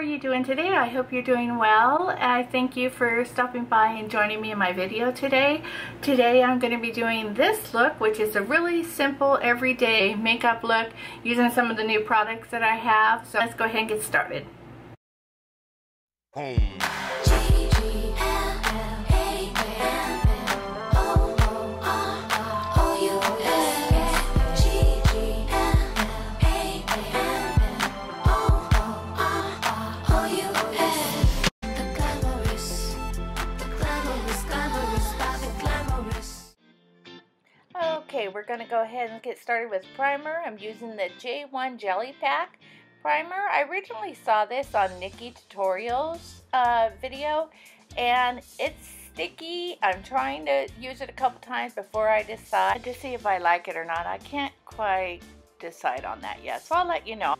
you doing today? I hope you're doing well. I thank you for stopping by and joining me in my video today. Today I'm going to be doing this look, which is a really simple everyday makeup look using some of the new products that I have. So let's go ahead and get started. Okay, we're going to go ahead and get started with primer. I'm using the J1 Jelly Pack primer. I originally saw this on Nikki Tutorials video, and it's sticky. I'm trying to use it a couple times before I decide to see if I like it or not. I can't quite decide on that yet, so I'll let you know.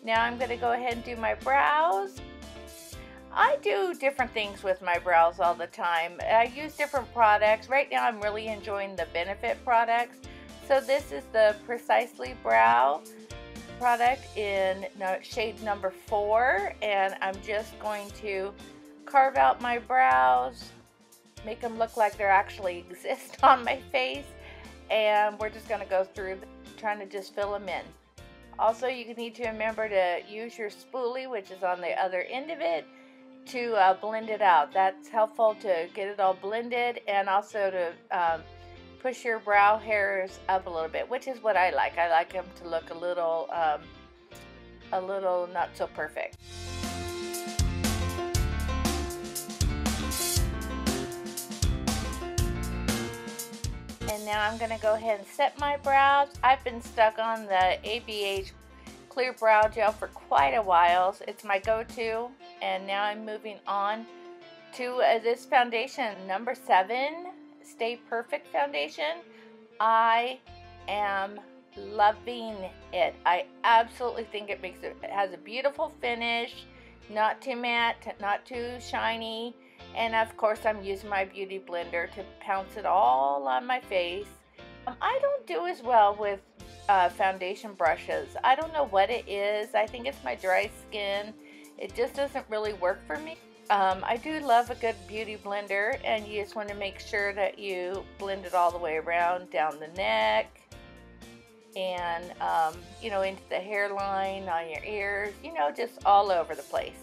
Now I'm going to go ahead and do my brows. I do different things with my brows all the time. I use different products. Right now I'm really enjoying the Benefit products. So this is the Precisely Brow product in shade number 4. And I'm just going to carve out my brows, make them look like they actually exist on my face. And we're just going to go through trying to just fill them in. Also, you need to remember to use your spoolie, which is on the other end of it, to blend it out. That's helpful to get it all blended, and also to push your brow hairs up a little bit, which is what I like. I like them to look a little not so perfect. And now I'm going to go ahead and set my brows. I've been stuck on the ABH Clear Brow Gel for quite a while. It's my go-to, and now I'm moving on to this foundation, number 7, Stay Perfect foundation. I am loving it. I absolutely think it has a beautiful finish, not too matte, not too shiny, and of course I'm using my beauty blender to pounce it all on my face. I don't do as well with foundation brushes. I don't know what it is. I think it's my dry skin. It just doesn't really work for me. I do love a good beauty blender, and you just want to make sure that you blend it all the way around, down the neck, and you know, into the hairline, on your ears, you know, just all over the place.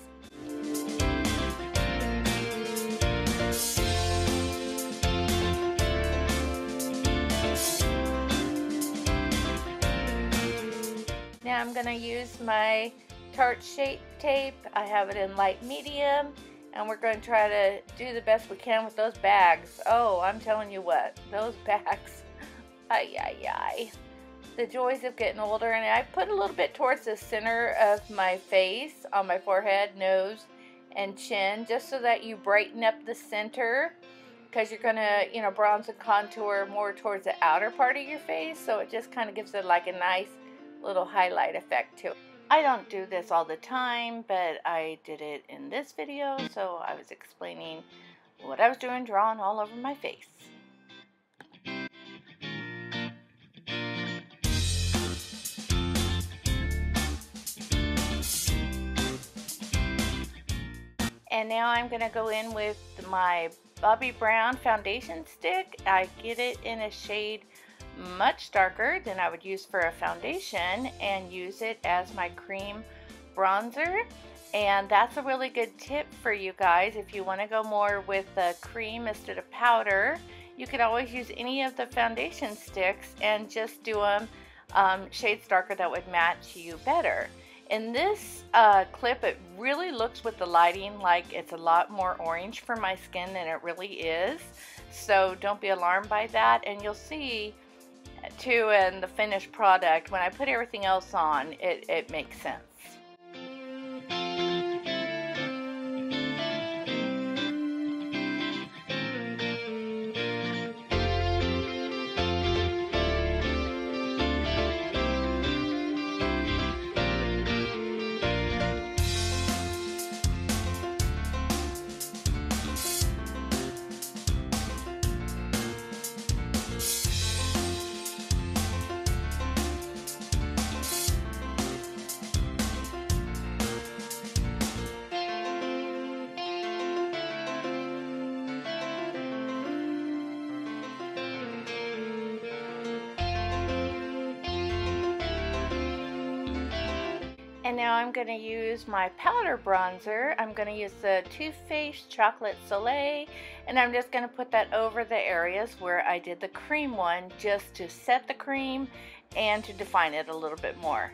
Now I'm going to use my Tarte Shape Tape. I have it in light medium, and we're going to try to do the best we can with those bags. Oh, I'm telling you what, those bags, ay. The joys of getting older. And I put a little bit towards the center of my face, on my forehead, nose, and chin, just so that you brighten up the center, because you're going to, you know, bronze and contour more towards the outer part of your face, so it just kind of gives it like a nice little highlight effect to it. I don't do this all the time, but I did it in this video, so I was explaining what I was doing, drawing all over my face. And now I'm going to go in with my Bobbi Brown foundation stick. I get it in a shade much darker than I would use for a foundation, and use it as my cream bronzer. And that's a really good tip for you guys. If you want to go more with the cream instead of powder, you could always use any of the foundation sticks and just do them shades darker that would match you better. In this clip, it really looks with the lighting like it's a lot more orange for my skin than it really is, so don't be alarmed by that. And you'll see too in the finished product, when I put everything else on, it makes sense. And now I'm going to use my powder bronzer. I'm going to use the Too Faced Chocolate Soleil, and I'm just going to put that over the areas where I did the cream one, just to set the cream and to define it a little bit more.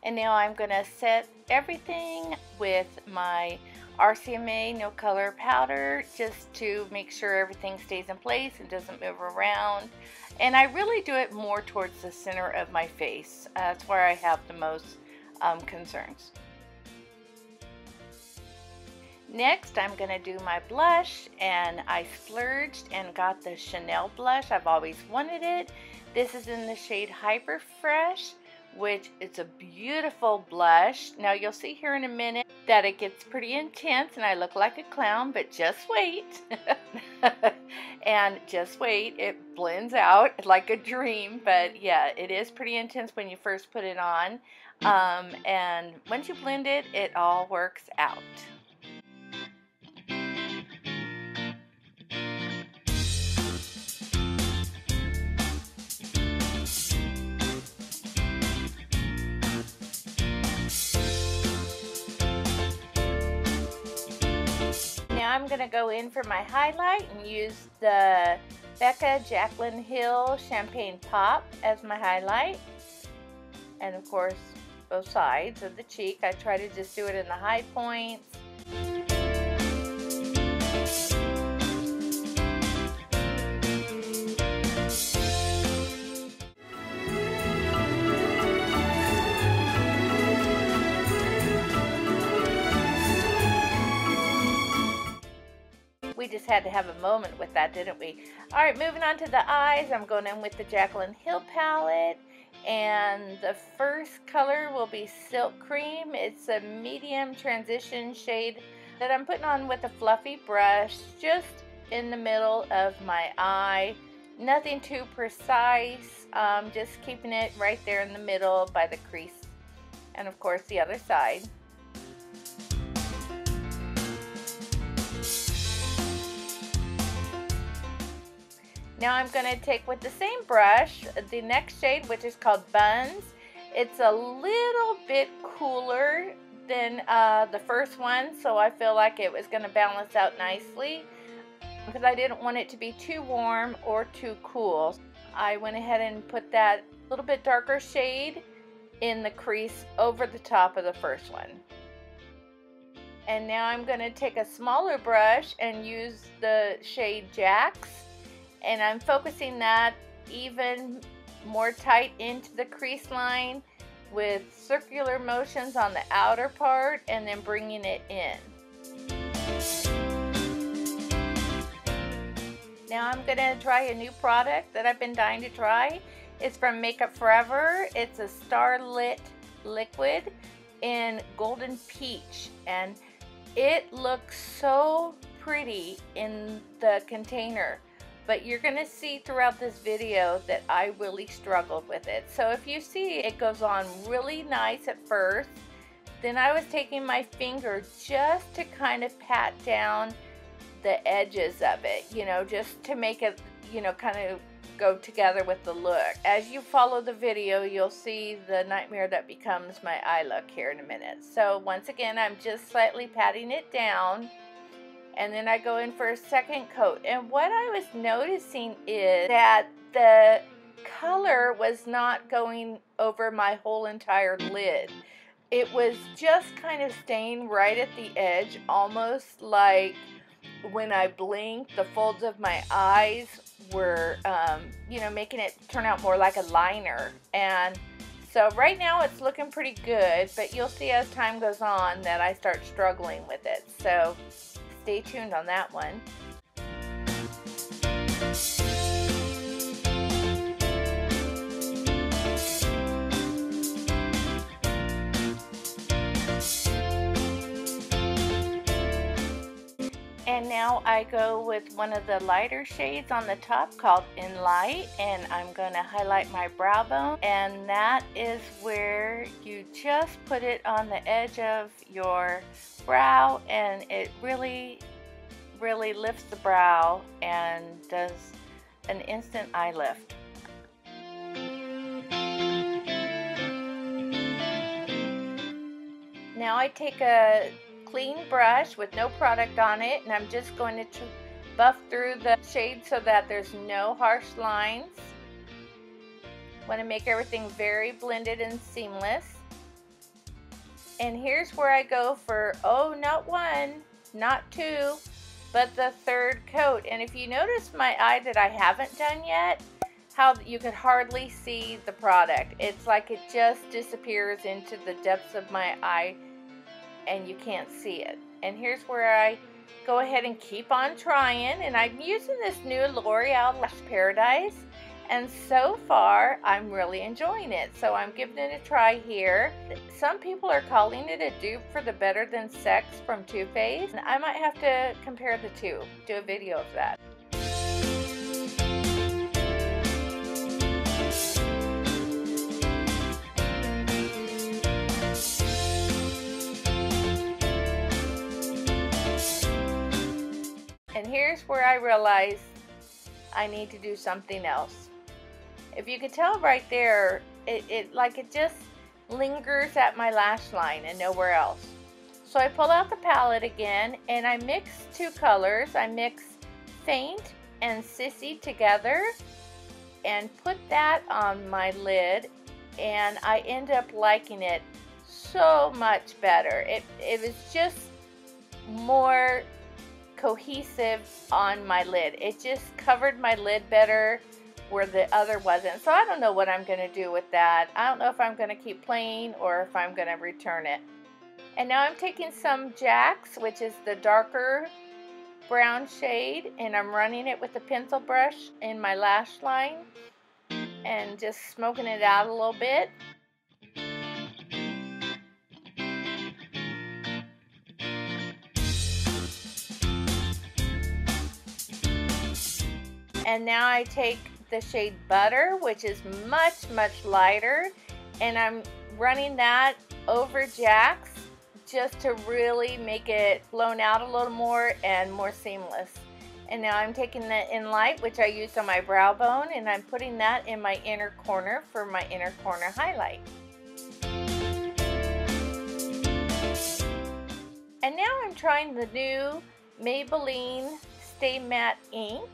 And now I'm going to set everything with my RCMA No Color powder, just to make sure everything stays in place and doesn't move around. And I really do it more towards the center of my face. That's where I have the most concerns. Next, I'm going to do my blush, and I splurged and got the Chanel blush. I've always wanted it. This is in the shade Hyper Fresh, which is a beautiful blush. Now you'll see here in a minute that it gets pretty intense and I look like a clown, but just wait. And just wait, it blends out like a dream. But yeah, it is pretty intense when you first put it on. And once you blend it, it all works out. Now I'm going to go in for my highlight and use the Becca Jaclyn Hill Champagne Pop as my highlight. And of course, both sides of the cheek. I try to just do it in the high points. We just had to have a moment with that, didn't we? Alright, moving on to the eyes. I'm going in with the Jaclyn Hill palette. And the first color will be Silk Cream. It's a medium transition shade that I'm putting on with a fluffy brush just in the middle of my eye. Nothing too precise, just keeping it right there in the middle by the crease. And of course the other side. Now I'm going to take with the same brush the next shade, which is called Buns. It's a little bit cooler than the first one, so I feel like it was going to balance out nicely because I didn't want it to be too warm or too cool. I went ahead and put that little bit darker shade in the crease over the top of the first one. And now I'm going to take a smaller brush and use the shade Jax. And I'm focusing that even more tight into the crease line with circular motions on the outer part and then bringing it in. Now I'm going to try a new product that I've been dying to try. It's from Makeup Forever. It's a Starlit liquid in Golden Peach. And it looks so pretty in the container. But you're going to see throughout this video that I really struggled with it. So if you see, it goes on really nice at first. Then I was taking my finger just to kind of pat down the edges of it, you know, just to make it, you know, kind of go together with the look. As you follow the video, you'll see the nightmare that becomes my eye look here in a minute. So once again, I'm just slightly patting it down. And then I go in for a second coat. And what I was noticing is that the color was not going over my whole entire lid. It was just kind of staying right at the edge, almost like when I blinked, the folds of my eyes were, you know, making it turn out more like a liner. And so right now it's looking pretty good, but you'll see as time goes on that I start struggling with it. So stay tuned on that one. And now I go with one of the lighter shades on the top called In Light, and I'm going to highlight my brow bone, and that is where you just put it on the edge of your brow, and it really lifts the brow and does an instant eye lift. Now I take a clean brush with no product on it, and I'm just going to buff through the shade so that there's no harsh lines. Want to make everything very blended and seamless. And here's where I go for, oh, not one, not two, but the third coat. And if you notice my eye that I haven't done yet, how you could hardly see the product. It's like it just disappears into the depths of my eye and you can't see it. And here's where I go ahead and keep on trying, and I'm using this new L'Oreal Lash Paradise, and so far I'm really enjoying it, so I'm giving it a try here. Some people are calling it a dupe for the Better Than Sex from Too Faced, and I might have to compare the two, do a video of that. And here's where I realize I need to do something else. If you could tell right there, it just lingers at my lash line and nowhere else. So I pull out the palette again and I mix two colors. I mix Faint and Sissy together and put that on my lid, and I end up liking it so much better. It was just more cohesive on my lid. It just covered my lid better where the other wasn't. So I don't know what I'm going to do with that. I don't know if I'm going to keep playing or if I'm going to return it. And now I'm taking some Jax, which is the darker brown shade, and I'm running it with a pencil brush in my lash line and just smoking it out a little bit. And now I take the shade Butter, which is much lighter, and I'm running that over Jax just to really make it blown out a little more and more seamless. And now I'm taking the In Light, which I used on my brow bone, and I'm putting that in my inner corner for my inner corner highlight. And now I'm trying the new Maybelline Stay Matte ink.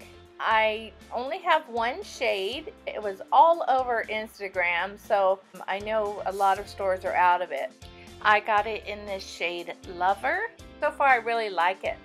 I only have one shade. It was all over Instagram, so I know a lot of stores are out of it. I got it in this shade Lover. So far I really like it.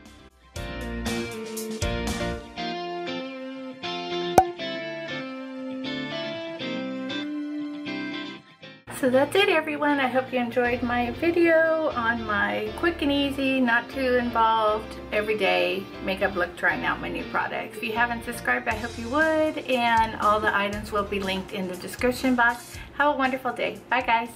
So that's it, everyone. I hope you enjoyed my video on my quick and easy, not too involved, everyday makeup look trying out my new products. If you haven't subscribed, I hope you would, and all the items will be linked in the description box. Have a wonderful day. Bye, guys.